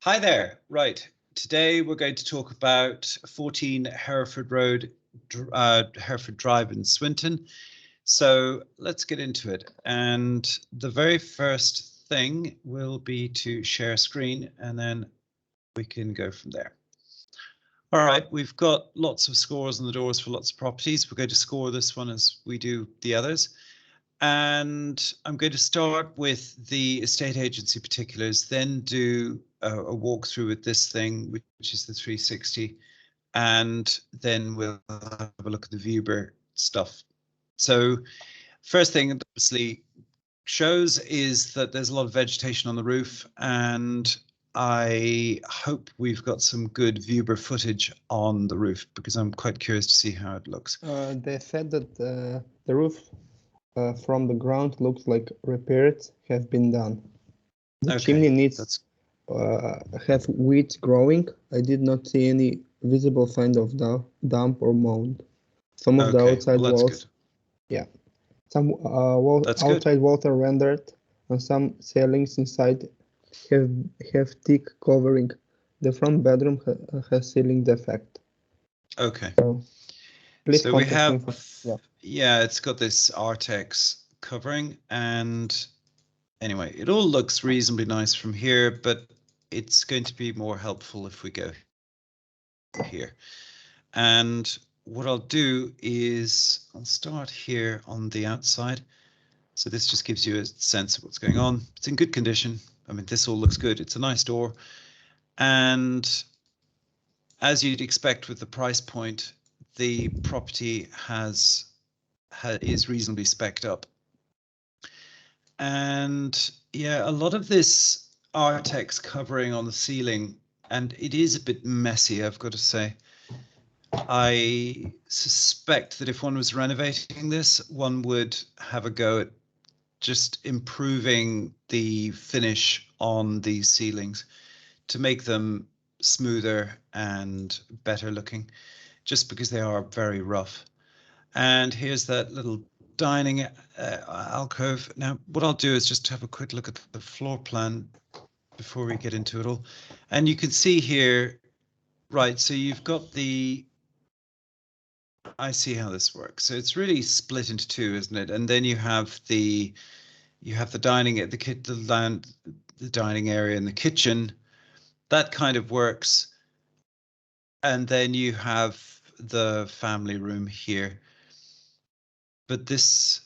Hi there. Right. Today we're going to talk about 14 Hereford Road, Hereford Drive in Swinton. So let's get into it. And the very first thing will be to share screen, and then we can go from there. All right, we've got lots of scores on the doors for lots of properties. We're going to score this one as we do the others. And I'm going to start with the estate agency particulars, then do a walkthrough with this thing, which is the 360, and then we'll have a look at the Vuber stuff. So first thing it obviously shows is that there's a lot of vegetation on the roof, and I hope we've got some good Vuber footage on the roof because I'm quite curious to see how it looks. They said that the roof from the ground looks like repairs have been done. The chimney needs have weeds growing. I did not see any visible sign of damp or mold. Some of the outside walls, some outside walls are rendered, and some ceilings inside have thick covering. The front bedroom has ceiling defect. Okay. So we have, it's got this Artex covering, and anyway, it all looks reasonably nice from here, but it's going to be more helpful if we go here. And what I'll do is I'll start here on the outside. So this just gives you a sense of what's going on. It's in good condition. I mean, this all looks good. It's a nice door. And as you'd expect with the price point, the property is reasonably spec'd up. And yeah, a lot of this Artex covering on the ceiling, and it is a bit messy, I've got to say. I suspect that if one was renovating this, one would have a go at just improving the finish on these ceilings to make them smoother and better looking, just because they are very rough. And here's that little dining alcove. Now, what I'll do is just have a quick look at the floor plan before we get into it all. And you can see here, right, so you've got I see how this works. So it's really split into two, isn't it? And then you have the dining at the dining area and the kitchen. That kind of works. And then you have the family room here. But this,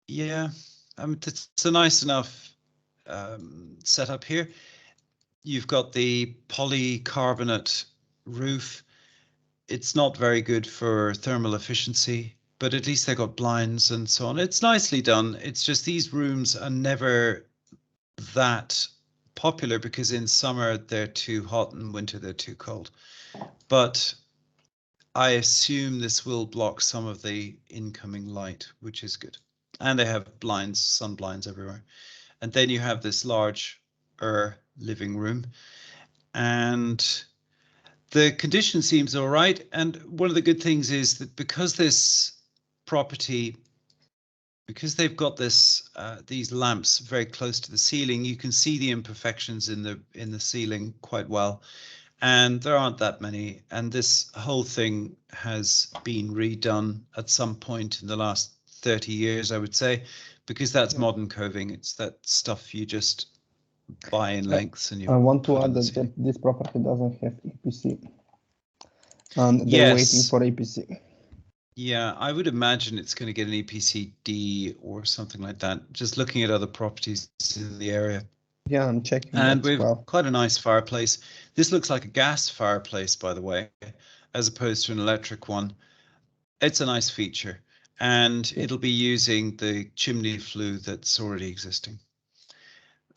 it's a nice enough setup here. You've got the polycarbonate roof. It's not very good for thermal efficiency, but at least they got blinds and so on. It's nicely done. It's just these rooms are never that popular because in summer they're too hot and in winter they're too cold. But I assume this will block some of the incoming light, which is good. And they have blinds, sun blinds everywhere. And then you have this large living room. And the condition seems all right. And one of the good things is that because this property, because they've got these lamps very close to the ceiling, you can see the imperfections in the ceiling quite well. And there aren't that many. And this whole thing has been redone at some point in the last 30 years, I would say, because that's modern coving. It's that stuff you just buy in lengths. And I want to add that this property doesn't have EPC. And they're waiting for EPC. Yeah, I would imagine it's going to get an EPC-D or something like that, just looking at other properties in the area. Yeah, I'm checking. And we've quite a nice fireplace. This looks like a gas fireplace, by the way, as opposed to an electric one. It's a nice feature, and it'll be using the chimney flue that's already existing.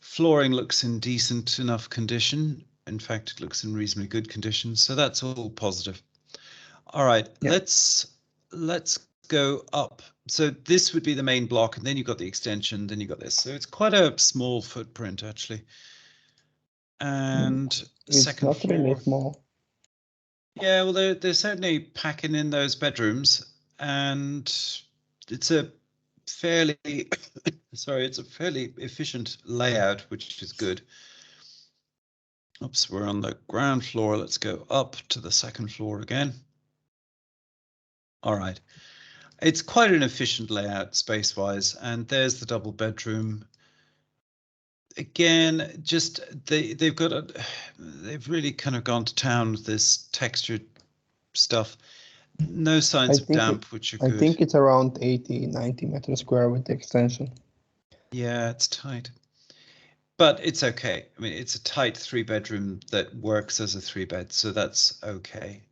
Flooring looks in decent enough condition. In fact, it looks in reasonably good condition, so that's all positive. All right, let's go up. So this would be the main block, and then you've got the extension, then you've got this. So it's quite a small footprint, actually. And it's second not floor. Really small. Yeah, well, they're certainly packing in those bedrooms, and it's a fairly it's a fairly efficient layout, which is good. Oops, we're on the ground floor. Let's go up to the second floor again. All right. It's quite an efficient layout space-wise, and there's the double bedroom. Again, just they've really kind of gone to town with this textured stuff. No signs of damp, which are good. I think it's around 80-90 meters square with the extension. Yeah, it's tight, but it's okay. I mean, it's a tight 3-bedroom that works as a 3-bed, so that's okay.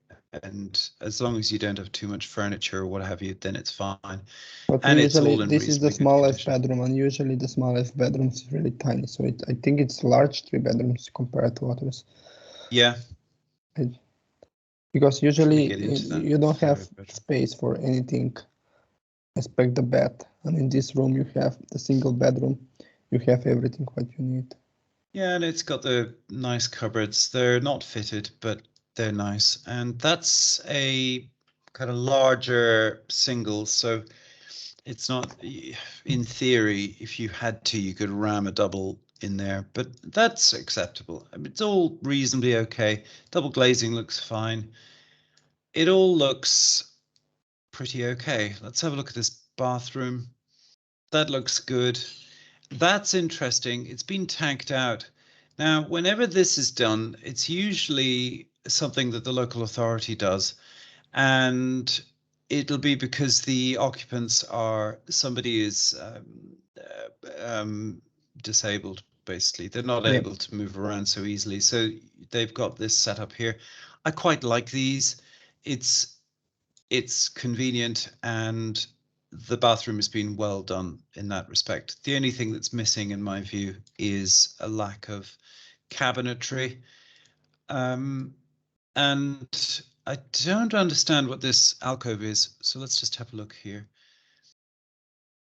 And as long as you don't have too much furniture or what have you, then it's fine. But and usually this is the smallest bedroom, and usually the smallest bedroom is really tiny. So I think it's large 3 bedrooms compared to others. Yeah. Because usually you don't have space for anything except the bed. And in this room you have the single bedroom. You have everything what you need. Yeah, and it's got the nice cupboards. They're not fitted, but they're nice. And that's a kind of larger single, so it's not, in theory, if you had to, you could ram a double in there, but that's acceptable. I mean, it's all reasonably okay. Double glazing looks fine. It all looks pretty okay. Let's have a look at this bathroom. That looks good. That's interesting. It's been tanked out. Now, whenever this is done, it's usually something that the local authority does, and it'll be because the occupants somebody is disabled, basically. They're not able to move around so easily, so they've got this set up here. I quite like these. It's convenient, and the bathroom has been well done in that respect. The only thing that's missing, in my view, is a lack of cabinetry. And I don't understand what this alcove is, so let's just have a look here.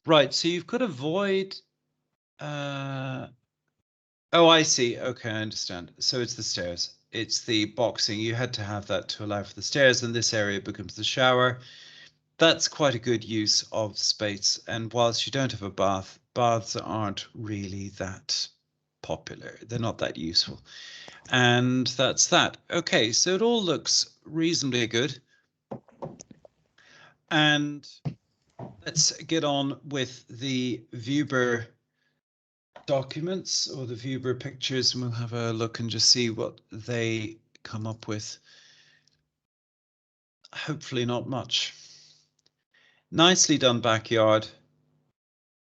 Right, so you've got a void. Oh, I see. Okay, I understand. So it's the stairs. It's the boxing. You had to have that to allow for the stairs, and this area becomes the shower. That's quite a good use of space. And whilst you don't have a bath, baths aren't really that popular. They're not that useful. And that's that. Okay, so it all looks reasonably good. And let's get on with the Vuber documents, or the Vuber pictures, and we'll have a look and just see what they come up with. Hopefully not much. Nicely done backyard,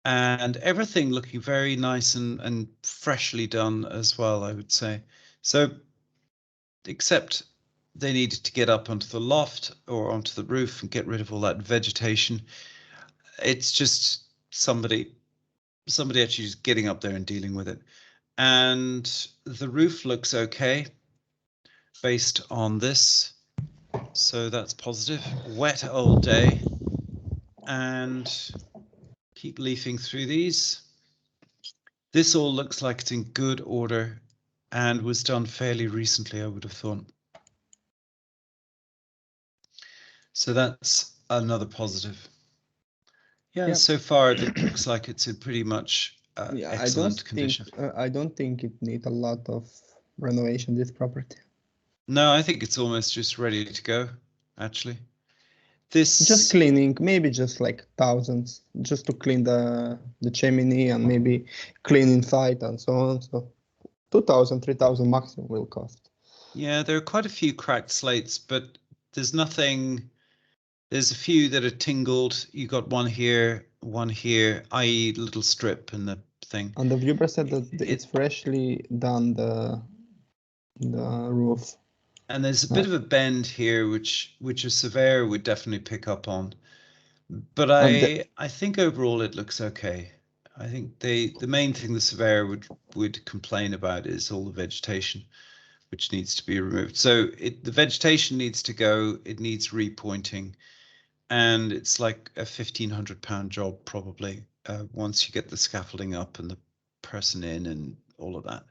and everything looking very nice and freshly done as well, I would say. So, except they needed to get up onto the loft or onto the roof and get rid of all that vegetation. It's just somebody actually just getting up there and dealing with it. And the roof looks okay based on this, so that's positive. Wet old day. And keep leafing through these. This all looks like it's in good order and was done fairly recently, I would have thought. So that's another positive. Yeah, so far it looks like it's in pretty much excellent condition. I don't think it needs a lot of renovation, this property. No, I think it's almost just ready to go, actually. This just cleaning, maybe just like thousands, just to clean the chimney and maybe clean inside and so on. So 2,000, 3,000 maximum will cost. Yeah, there are quite a few cracked slates, but there's nothing. There's a few that are tingled. You got one here, i.e. little strip in the thing. And the viewer said that it's freshly done, the roof. And there's a bit of a bend here, which a surveyor would definitely pick up on. But I think overall it looks okay. I think the main thing the surveyor would complain about is all the vegetation, which needs to be removed. So the vegetation needs to go. It needs repointing, and it's like a £1,500 job probably once you get the scaffolding up and the person in and all of that.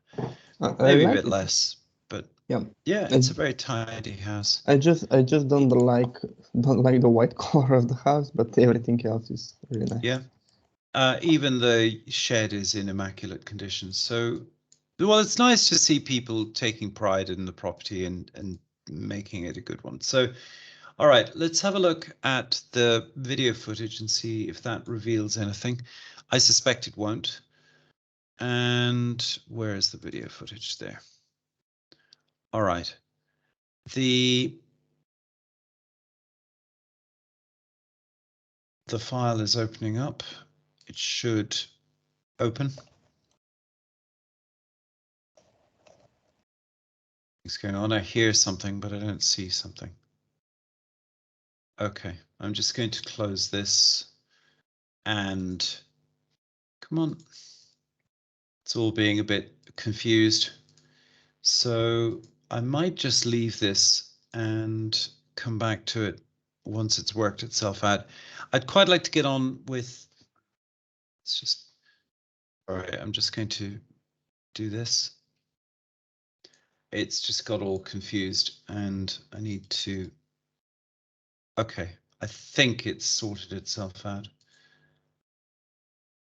Maybe a bit less. But yeah, it's a very tidy house. I just don't like the white color of the house, but everything else is really nice. Yeah, even the shed is in immaculate condition. So Well, it's nice to see people taking pride in the property and making it a good one. So, all right, let's have a look at the video footage and see if that reveals anything. I suspect it won't. And where is the video footage there? All right. The file is opening up. It should open. What's going on? I hear something, but I don't see something. Okay, I'm just going to close this and come on. It's all being a bit confused. So I might just leave this and come back to it once it's worked itself out. I'd quite like to get on with, it's just, all right, I'm just going to do this. It's just got all confused and I need to, okay, I think it's sorted itself out.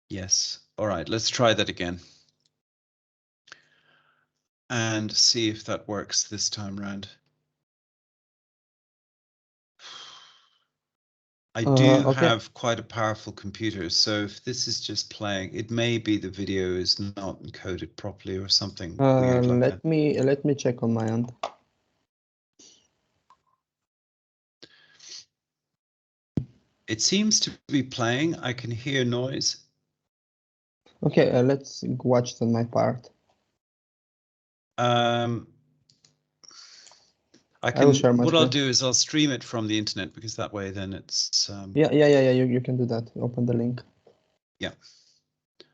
Yes, all right, let's try that again. And see if that works this time round. I do have quite a powerful computer, so if this is just playing, it may be the video is not encoded properly or something weird like that. Let me check on my end. It seems to be playing. I can hear noise. Okay, let's watch on my part. I will share my screen. I'll do is I'll stream it from the internet because that way then it's yeah, you can do that. Open the link. Yeah.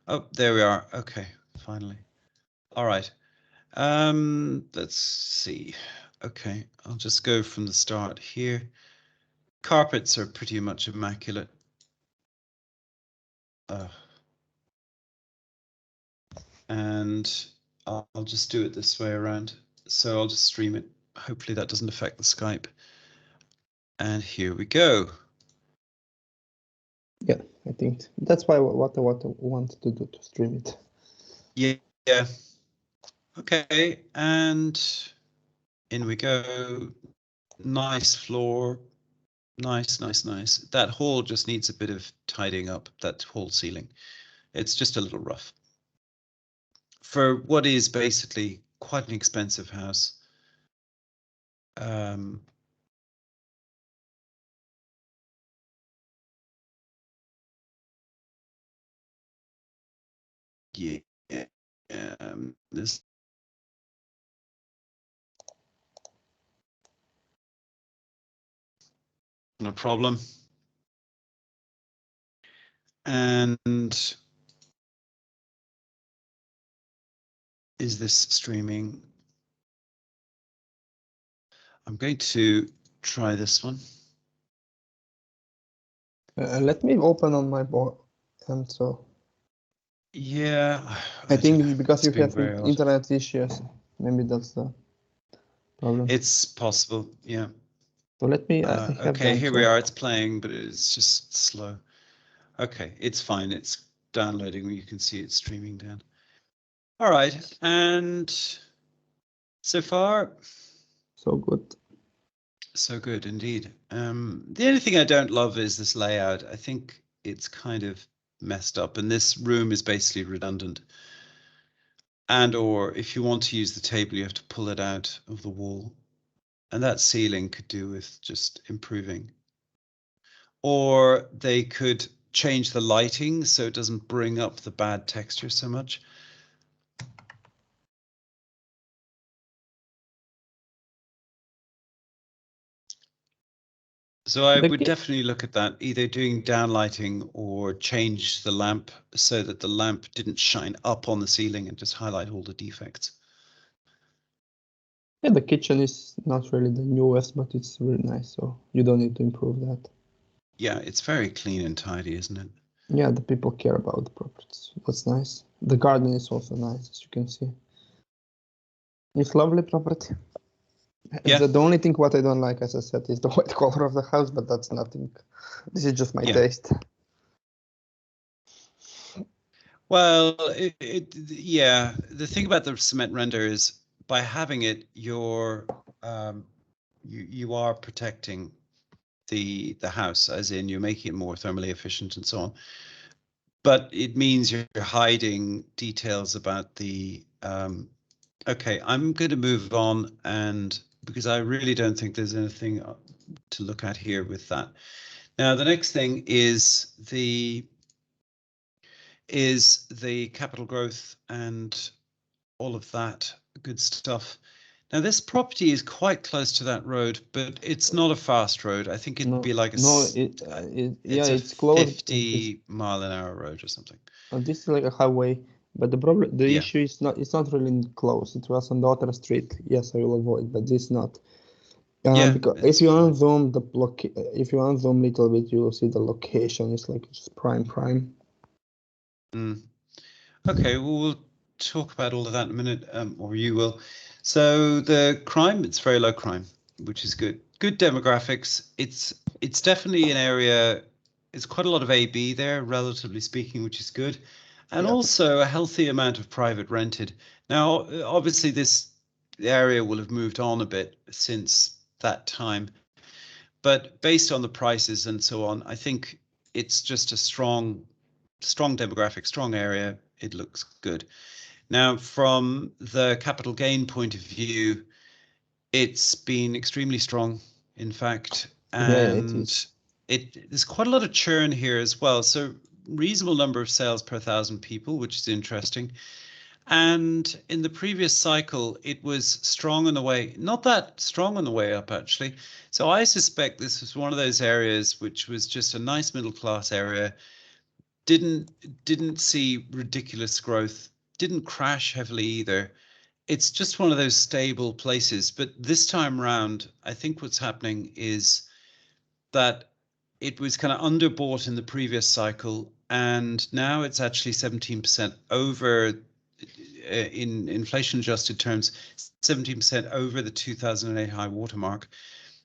Oh, there we are. Okay, finally. All right. Let's see. Okay, I'll just go from the start here. Carpets are pretty much immaculate. And I'll just do it this way around. So I'll just stream it. Hopefully that doesn't affect the Skype. And here we go. Yeah, I think that's why what I wanted to do, to stream it. Yeah. Okay, and in we go. Nice floor. Nice. That hall just needs a bit of tidying up, that whole ceiling. It's just a little rough. For what is basically quite an expensive house. Yeah. This no problem. And is this streaming? I'm going to try this one. Let me open on my board, and so. Yeah, I think because you have internet issues, maybe that's the problem. It's possible, yeah. So let me. Okay, here we are. It's playing, but it's just slow. Okay, it's fine. It's downloading. You can see it's streaming down. All right, and so far, so good. So good indeed. The only thing I don't love is this layout. I think it's kind of messed up, and this room is basically redundant. And or if you want to use the table, you have to pull it out of the wall. And that ceiling could do with just improving. Or they could change the lighting so it doesn't bring up the bad texture so much. So I would definitely look at that, either doing downlighting or change the lamp so that the lamp didn't shine up on the ceiling and just highlight all the defects. Yeah, the kitchen is not really the newest, but it's really nice, so you don't need to improve that. Yeah, it's very clean and tidy, isn't it? Yeah, the people care about the properties. That's nice. The garden is also nice, as you can see. It's lovely property. Yeah. The only thing what I don't like, as I said, is the white color of the house, but that's nothing. This is just my taste. Well, yeah, the thing about the cement render is by having it, you are protecting the house, as in you're making it more thermally efficient and so on. But it means you're hiding details about the okay, I'm going to move on, and because I really don't think there's anything to look at here with that. Now, the next thing is the capital growth and all of that good stuff. Now, this property is quite close to that road, but it's not a fast road. I think it'd be like it's close. 50-mile-an-hour road or something. And this is like a highway, but the issue is it's not really close. It was on the other street. Yes, I will avoid, but this not. Because if you unzoom if you unzoom a little bit, you will see the location is like just prime. Okay, well, we'll talk about all of that in a minute, or you will. So the crime, it's very low crime, which is good. Good demographics. It's definitely an area. It's quite a lot of AB there, relatively speaking, which is good, and also a healthy amount of private rented. Now, obviously, this area will have moved on a bit since that time, but based on the prices and so on, I think it's just a strong demographic, strong area. It looks good. Now, from the capital gain point of view, it's been extremely strong, in fact, and there's quite a lot of churn here as well. So reasonable number of sales per 1,000 people, which is interesting. And in the previous cycle, it was strong on the way, not that strong on the way up, actually. So I suspect this was one of those areas which was just a nice middle class area, didn't see ridiculous growth, didn't crash heavily either. It's just one of those stable places. But this time around, I think what's happening is that it was kind of underbought in the previous cycle, and now it's actually 17% over, in inflation adjusted terms, 17% over the 2008 high watermark,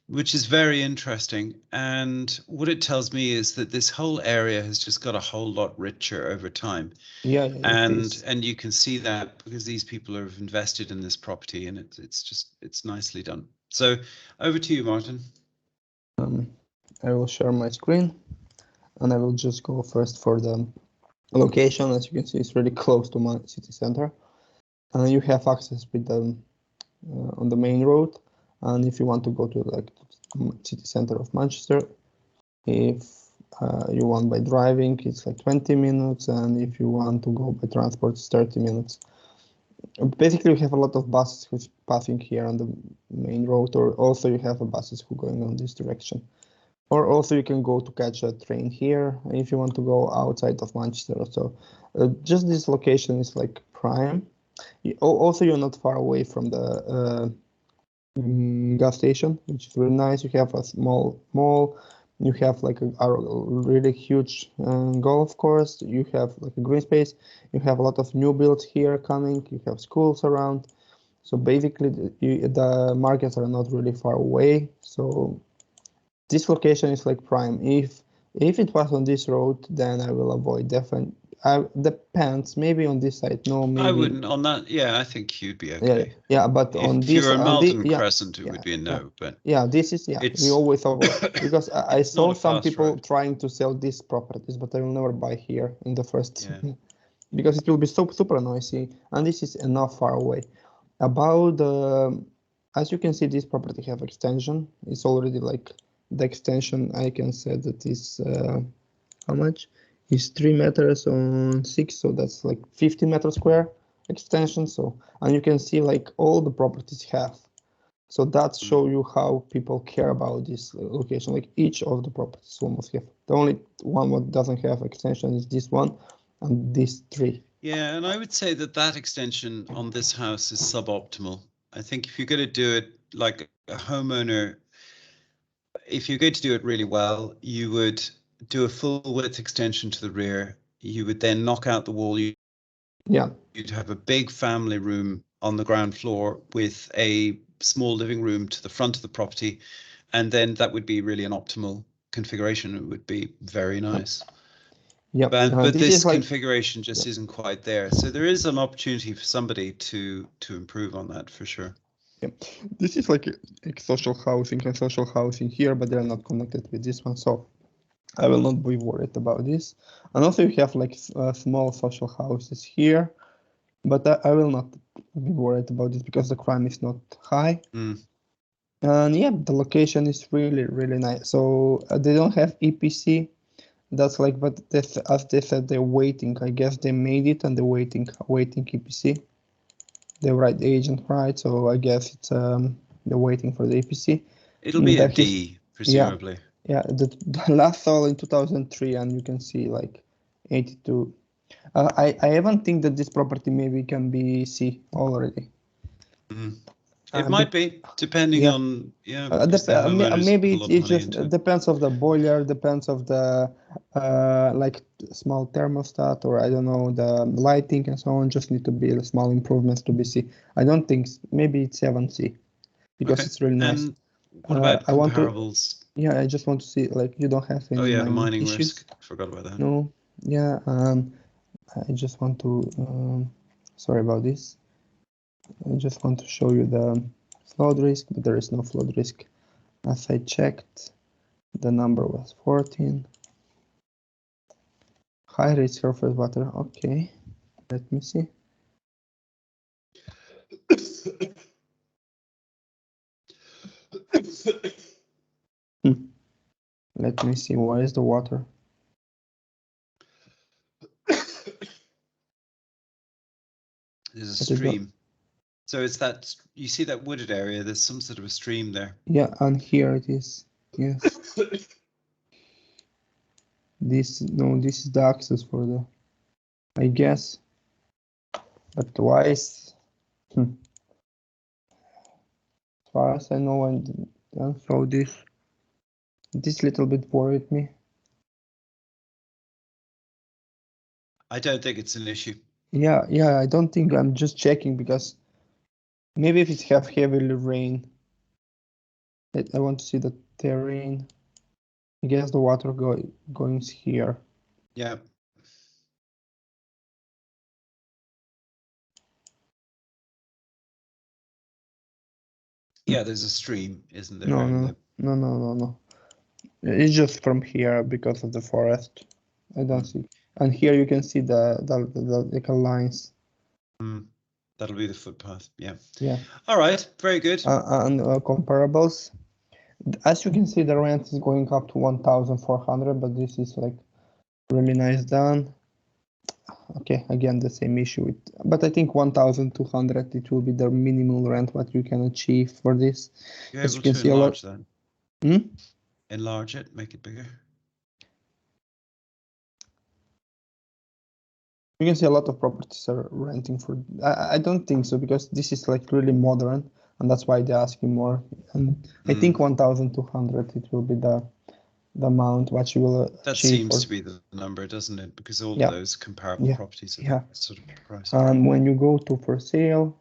which is very interesting. And what it tells me is that this whole area has just got a whole lot richer over time. And you can see that because these people have invested in this property, and it's nicely done. So over to you, Martin. I will share my screen, and I will just go first for the location. As you can see, it's really close to my city center, and you have access with them on the main road. And if you want to go to like city center of Manchester, if you want by driving, it's like 20 minutes, and if you want to go by transport, it's 30 minutes. Basically, we have a lot of buses which passing here on the main road, or also you have buses who going on this direction. Or also you can go to catch a train here if you want to go outside of Manchester. So just this location is like prime. Also, you're not far away from the gas station, which is really nice. You have a small mall. You have like a really huge golf course. You have like a green space. You have a lot of new builds here coming. You have schools around. So basically, the markets are not really far away. So this location is like prime. If it was on this road, then I will avoid definitely. Depends. Maybe on this side, no. Maybe I wouldn't on that. Yeah, I think you'd be okay. Yeah, but on this, if you're a Malton Crescent, it would be a no. But this is we always avoid because I saw some people trying to sell these properties, but I will never buy here in the first because it will be so super noisy, and this is enough far away. About as you can see, this property have extension. It's already like. The extension, I can say that is how much is 3 meters on 6, so that's like 50 meters square extension. So, and you can see like all the properties have. So that show you how people care about this location. Like each of the properties almost have. The only one what doesn't have extension is this one and these 3. Yeah, and I would say that extension on this house is suboptimal. I think if you're going to do it like a homeowner, if you're going to do it really well, you would do a full width extension to the rear. You would then knock out the wall. You'd have a big family room on the ground floor with a small living room to the front of the property, and then that would be really an optimal configuration. It would be very nice. Yeah, but this like, configuration just isn't quite there. So there is an opportunity for somebody to improve on that for sure. Yeah, this is like a social housing and social housing here, but they're not connected with this one, so I will not be worried about this. And also you have like small social houses here, but I will not be worried about this because the crime is not high. And yeah, the location is really nice. So they don't have EPC. That's like, but as they said, they're waiting. I guess they made it and they're waiting EPC. They write the agent right, so I guess it's they're waiting for the EPC. It'll be a D, presumably. Yeah, the last sold in 2003, and you can see like 82. I even think that this property maybe can be C already. It might be, depending on maybe it just depends of the boiler, depends of the like small thermostat, or I don't know, the lighting and so on. Just need to be small improvements to be C. I don't think maybe it's 7C because it's really nice. What about comparables? I just want to see, like, you don't have any mining issues. risk. Forgot about that. No, yeah. I just want to. Sorry about this. I just want to show you the flood risk, but there is no flood risk. As I checked, the number was 14. High risk surface water. Okay, let me see. Let me see. Where is the water? There's a stream. So it's that, you see that wooded area, there's some sort of a stream there. Yeah, and here it is. Yes. This is the access for the, I guess. But twice. As far as I know, and so this little bit worried me. I don't think it's an issue. Yeah, I don't think, I'm just checking because maybe if it have heavily rain. I want to see the terrain. I guess the water going here. Yeah. Yeah, there's a stream, isn't there? No. It's just from here because of the forest. I don't see. And here you can see the lines. That'll be the footpath. Yeah. Yeah. All right. Very good. And comparables. As you can see, the rent is going up to 1,400, but this is like really nice done. Okay, again the same issue with, but I think 1,200 it will be the minimal rent what you can achieve for this. You're able to enlarge that. Enlarge it, make it bigger. You can see a lot of properties are renting for. I don't think so, because this is like really modern, and that's why they're asking more. And I think 1,200 it will be the amount what you will achieve. That seems to be the number, doesn't it? Because all of those comparable properties are that sort of price. And when you go to for sale,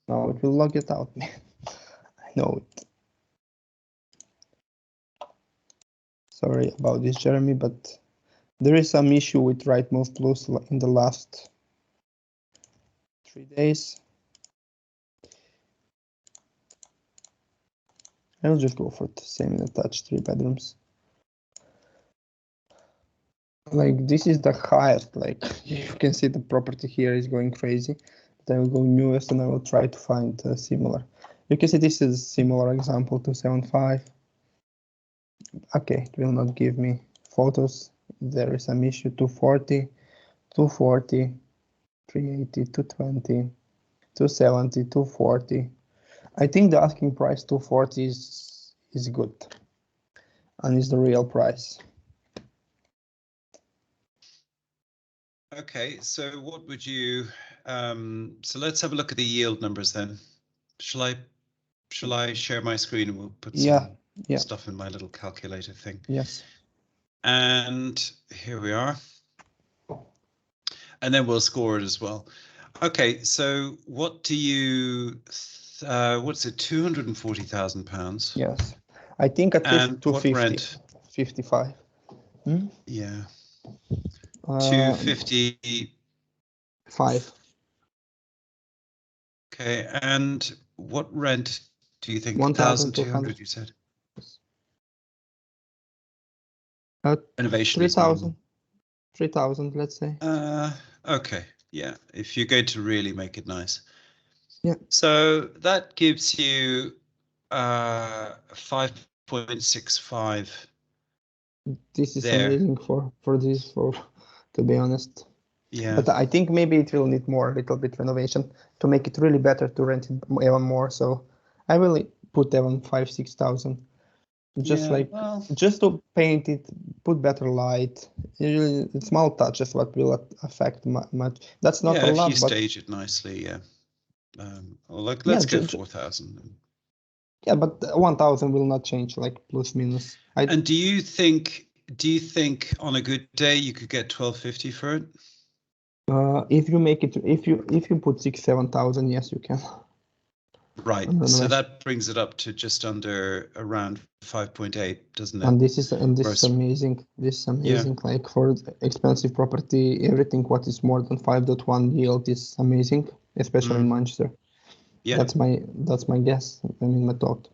now it will log it out. I know it. Sorry about this, Jeremy, but there is some issue with Rightmove Plus in the last 3 days. I'll just go for the semi-detached 3 bedrooms. Like, this is the highest, like, you can see the property here is going crazy. But I will go newest and I will try to find similar. You can see this is a similar example, 275. Okay, it will not give me photos. There is some issue, 240, 240, 380, 220, 270, 240. I think the asking price 240 is good, and is the real price. Okay, so what would you? So let's have a look at the yield numbers then. Shall I share my screen and we'll put some stuff in my little calculator thing? Yes. And here we are. And then we'll score it as well. Okay, so what do you? What's it? £240,000. Yes, I think at least 250, 55. Yeah. Uh, 255. Okay, and what rent do you think? 1,200, you said? Renovation 3,000. 3,000, let's say. Okay, yeah, if you're going to really make it nice. Yeah. So that gives you 5.65. This is amazing for this, to be honest. Yeah. But I think maybe it will need more, a little bit renovation to make it really better to rent it even more. So I will put even 5,000-6,000. Just just to paint it, put better light. It's small touches what will affect much. That's not a lot, if you stage it nicely, yeah. Let's go 4,000. Yeah, but 1,000 will not change, like plus minus. And do you think on a good day you could get 1,250 for it? If you make it, if you put 6,000-7,000, yes, you can. Right. So that brings it up to just under around 5.8, doesn't it? And this is amazing. This is amazing. Yeah. Like for expensive property, everything what is more than 5.1 yield is amazing, especially in Manchester. Yeah. That's my guess. I mean, my thought.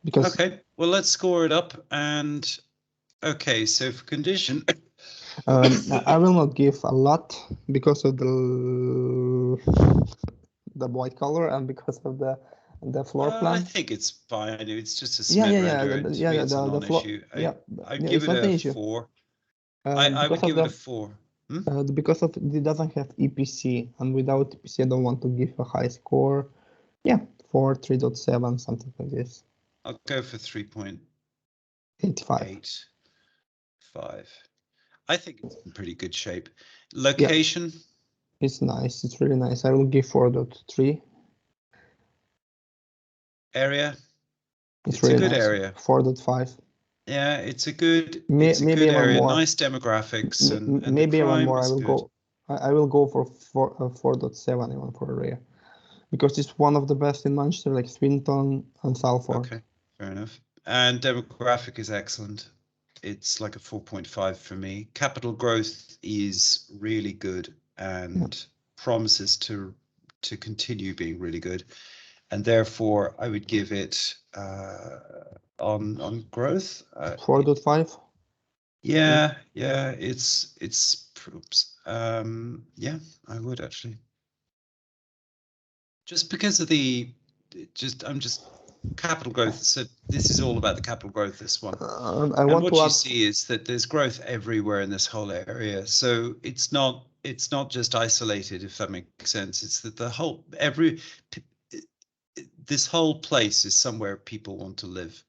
Because. Okay. Well, let's score it up. And okay, so for condition. I will not give a lot because of the white color and because of the floor plan. I think it's fine. It's just a smidge render. It's a non-issue. I'd give it a 4. I would give it a 4. Because of it doesn't have EPC, and without EPC, I don't want to give a high score. Yeah, 4, 3.7, something like this. I'll go for 3.85. I think it's in pretty good shape. Location? Yeah. It's nice. It's really nice. I will give 4.3. Area? It's really a good nice. area. 4.5. Yeah, it's a good area. More. Nice demographics and maybe one more. I will go for 4.7 even for area, because it's one of the best in Manchester, like Swinton and Salford. Okay, fair enough. And demographic is excellent. It's like a 4.5 for me. Capital growth is really good and promises to continue being really good. And therefore, I would give it on growth 4.5. Yeah, it's yeah, I would actually. Just because of I'm just capital growth. So this is all about the capital growth, this one. And what you see is that there's growth everywhere in this whole area. So it's not just isolated, if that makes sense. It's that this whole place is somewhere people want to live.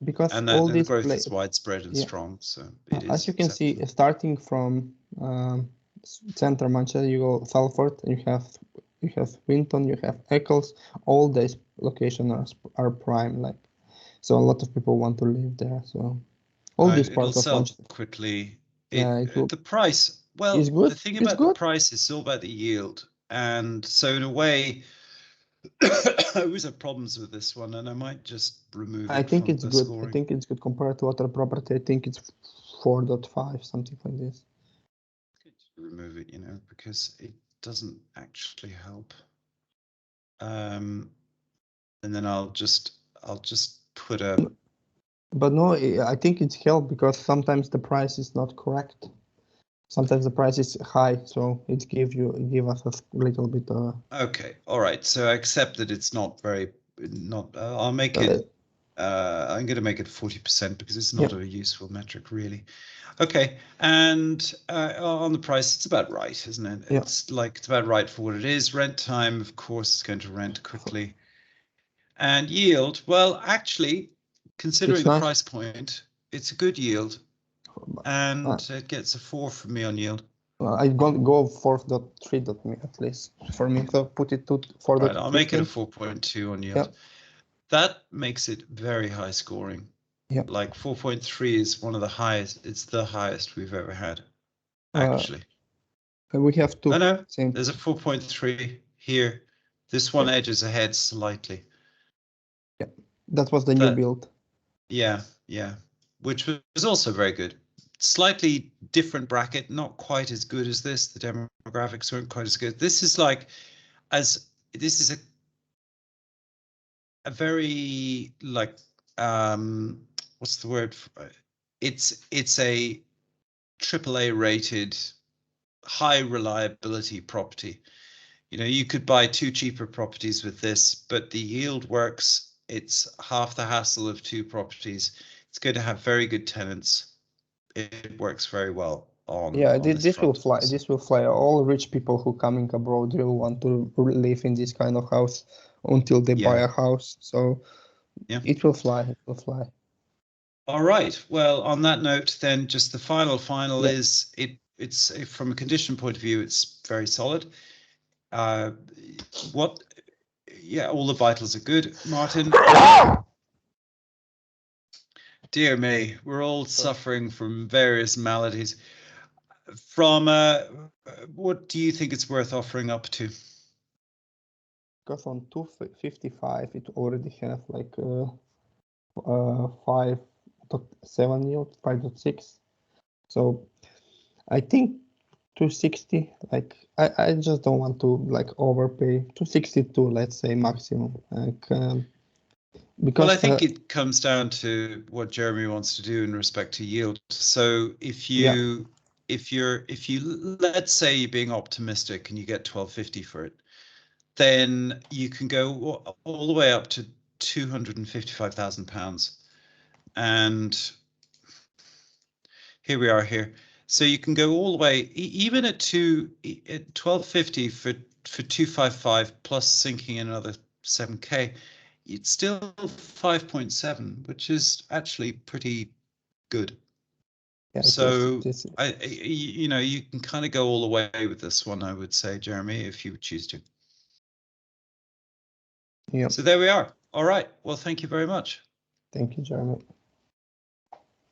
Because all this growth is widespread and strong. So it is. As you can see, starting from center Manchester, you go Salford, you have Swinton, you have Eccles. All these locations are prime, like, so a lot of people want to live there. So all these parts of Manchester quickly. The price. Well, the thing about the price is all about the yield, and so in a way. I always have problems with this one, and I might just remove it. I think it's good. Scoring. I think it's good compared to other property. I think it's 4.5, something like this. Remove it, because it doesn't actually help. And then I'll just put a. But no, I think it's helped because sometimes the price is not correct. Sometimes the price is high, so it give us a little bit. Okay, all right. So I accept that it's not very. I'll make it. I'm going to make it 40% because it's not a useful metric, really. Okay, and on the price, it's about right, isn't it? Yeah. It's about right for what it is. Rent time, of course, is going to rent quickly. And yield, well, actually, considering the price point, it's a good yield. And it gets a 4 from me on yield. I go 4.3 at least for me. So put it to 4. Right, I'll make it a 4.2 on yield. Yeah. That makes it very high scoring. Yeah. Like 4.3 is one of the highest. It's the highest we've ever had, actually. We have two. No, there's a 4.3 here. This one edges ahead slightly. Yeah, that was the new build. Yeah, which was also very good. slightly different bracket, not quite as good as this. The demographics weren't quite as good. This is like, this is a very like, what's the word? It's a AAA rated, high reliability property. You know, you could buy 2 cheaper properties with this, but the yield works. It's half the hassle of 2 properties. It's going to have very good tenants. It works very well on. Yeah, on this will fly. This will fly. All rich people who coming abroad will want to live in this kind of house until they buy a house. So yeah, it will fly. It will fly. All right. Well, on that note, then just the final is it's from a condition point of view, it's very solid. All the vitals are good, Martin. Dear me, we're all suffering from various maladies. From what do you think it's worth offering up to? Because on 255 it already have like 5.7 yield, 5.6. So I think 260, like I just don't want to like overpay. 262, let's say maximum. Like because well, I think it comes down to what Jeremy wants to do in respect to yield. So if you let's say you're being optimistic and you get 1250 for it, then you can go all the way up to £255,000. And here we are here. So you can go all the way, even at 1250 for 255 plus sinking in another 7k, it's still 5.7, which is actually pretty good. Yeah, so you can kind of go all the way with this one, I would say, Jeremy, if you choose to. Yeah. So there we are. All right. Well, thank you very much. Thank you, Jeremy.